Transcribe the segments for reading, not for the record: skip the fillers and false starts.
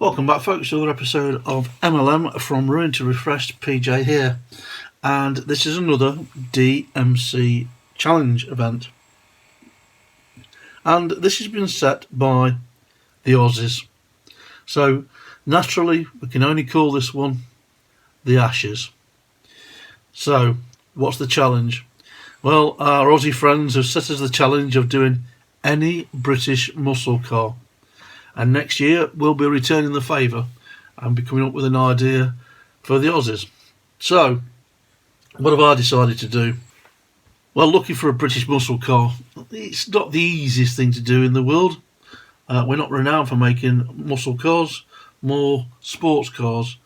Welcome back, folks, to another episode of MLM from Ruined to Refreshed. PJ here, and this is another DMC challenge event, and this has been set by the Aussies. So naturally, we can only call this one the Ashes. So, what's the challenge? Well, our Aussie friends have set us the challenge of doing any British muscle car. And next year we'll be returning the favour and be coming up with an idea for the Aussies. So, what have I decided to do? Well, looking for a British muscle car, it's not the easiest thing to do in the world. We're not renowned for making muscle cars, more sports cars.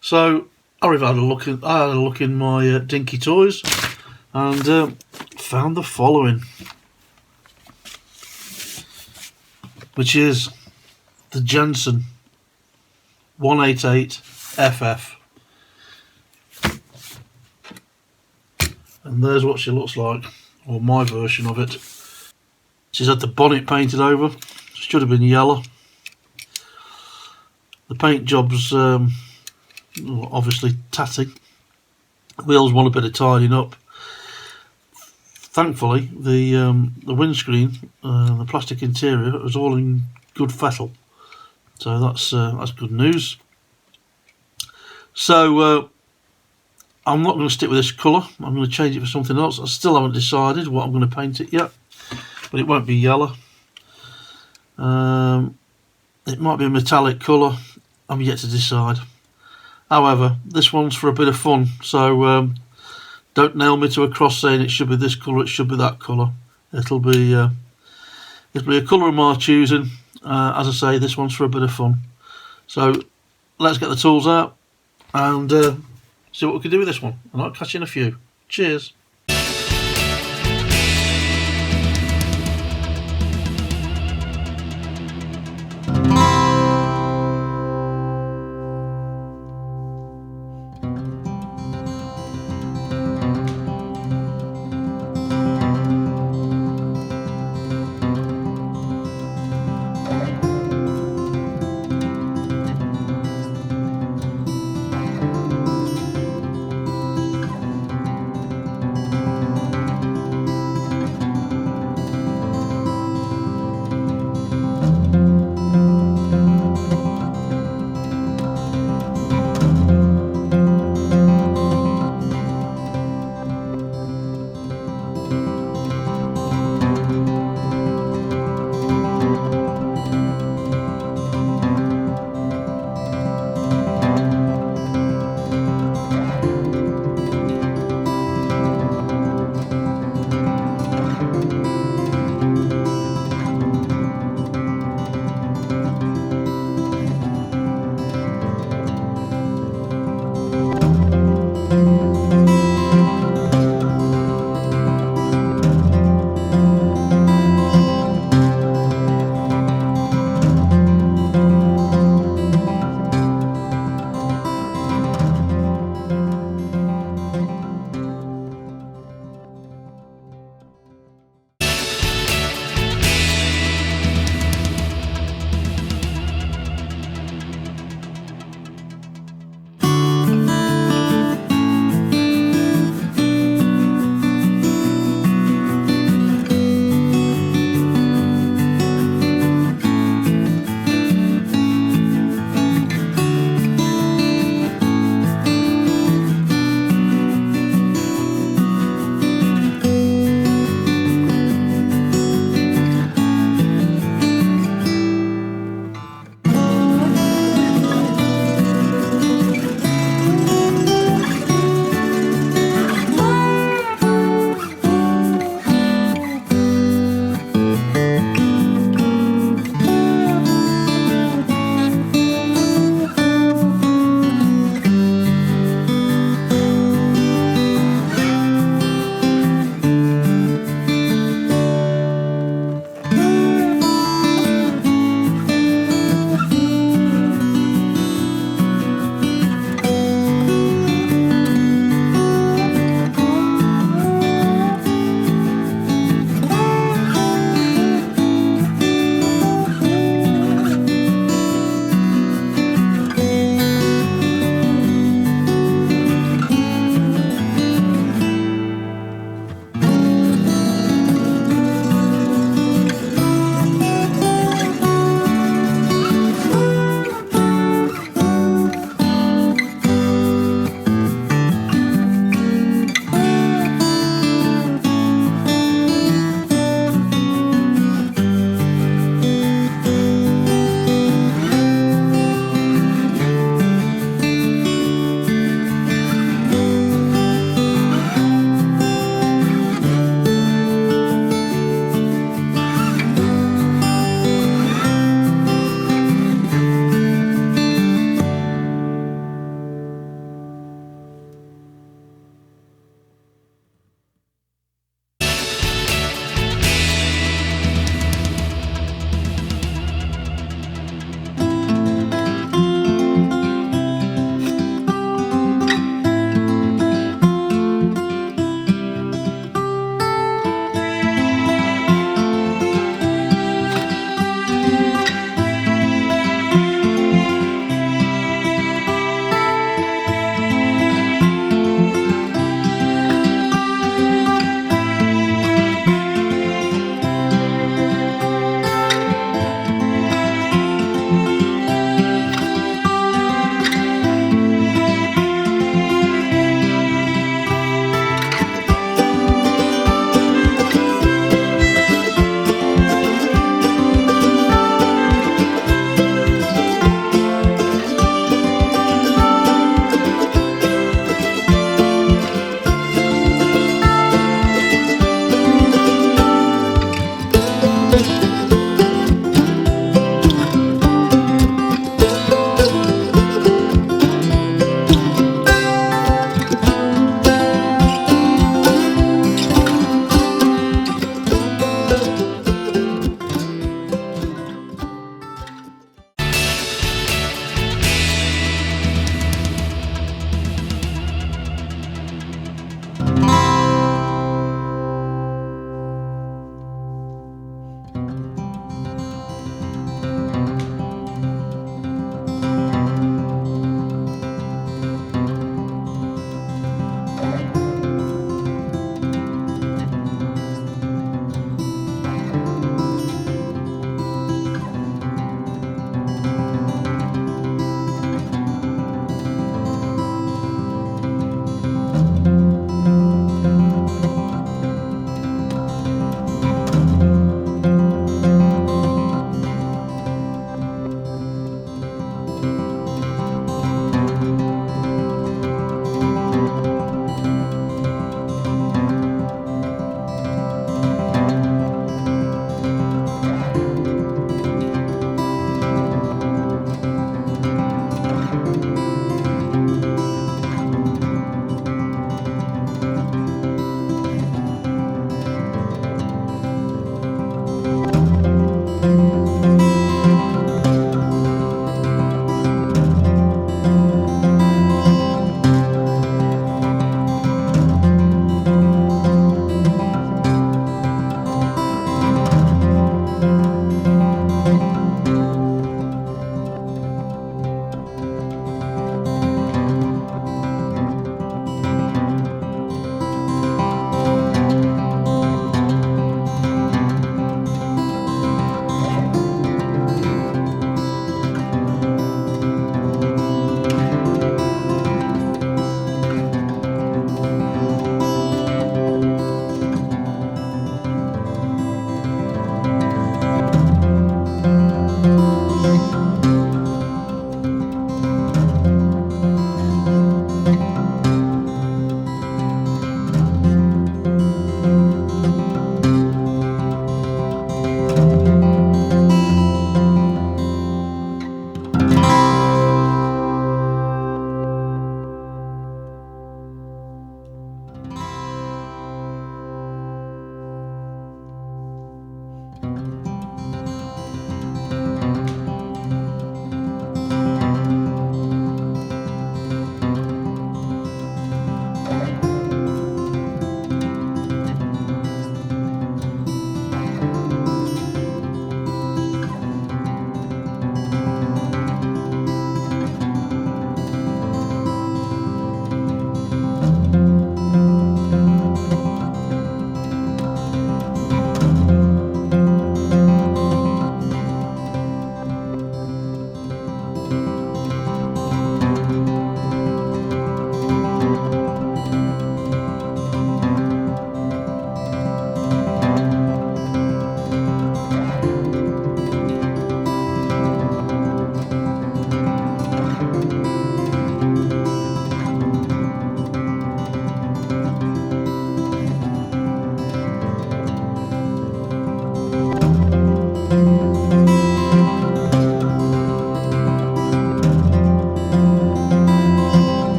So, I've had a look in my Dinky toys and found the following, which is the Jensen 188 FF. And there's what she looks like, or my version of it. She's had the bonnet painted over. Should have been yellow. The paint job's obviously tatty. Wheels want a bit of tidying up. Thankfully, the windscreen, the plastic interior, was all in good fettle, so that's good news. So I'm not going to stick with this colour. I'm going to change it for something else. I still haven't decided what I'm going to paint it yet, but it won't be yellow. It might be a metallic colour. I'm yet to decide. However, this one's for a bit of fun, so don't nail me to a cross saying it should be this colour, it should be that colour. It'll be a colour of my choosing. As I say, this one's for a bit of fun. So let's get the tools out and see what we can do with this one. And I'll catch you in a few. Cheers.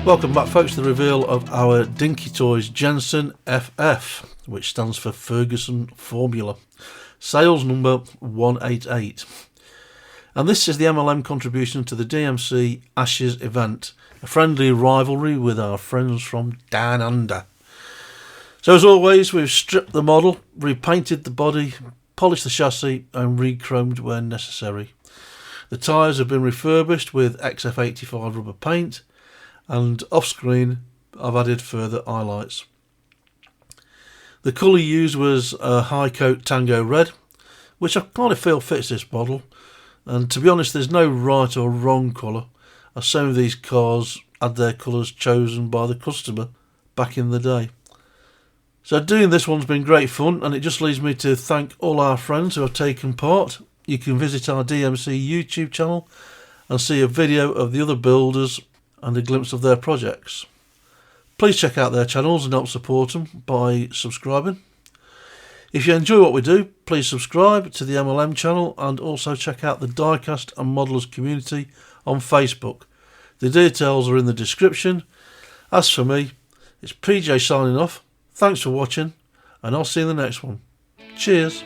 Welcome back, folks, to the reveal of our Dinky Toys Jensen FF, which stands for Ferguson Formula. Sales number 188. And this is the MLM contribution to the DMC Ashes event, a friendly rivalry with our friends from Down Under. So as always, we've stripped the model, repainted the body, polished the chassis and re-chromed where necessary. The tyres have been refurbished with XF85 rubber paint, and off screen I've added further highlights. The colour used was a high coat Tango Red, which I kind of feel fits this model, and to be honest there's no right or wrong colour, as some of these cars had their colours chosen by the customer back in the day. So doing this one's been great fun, and it just leaves me to thank all our friends who have taken part. You can visit our DMC YouTube channel and see a video of the other builders and a glimpse of their projects. Please check out their channels and help support them by subscribing. If you enjoy what we do, please subscribe to the MLM channel and also check out the Diecast and Modelers community on Facebook. The details are in the description. As for me, it's PJ signing off. Thanks for watching, and I'll see you in the next one. Cheers.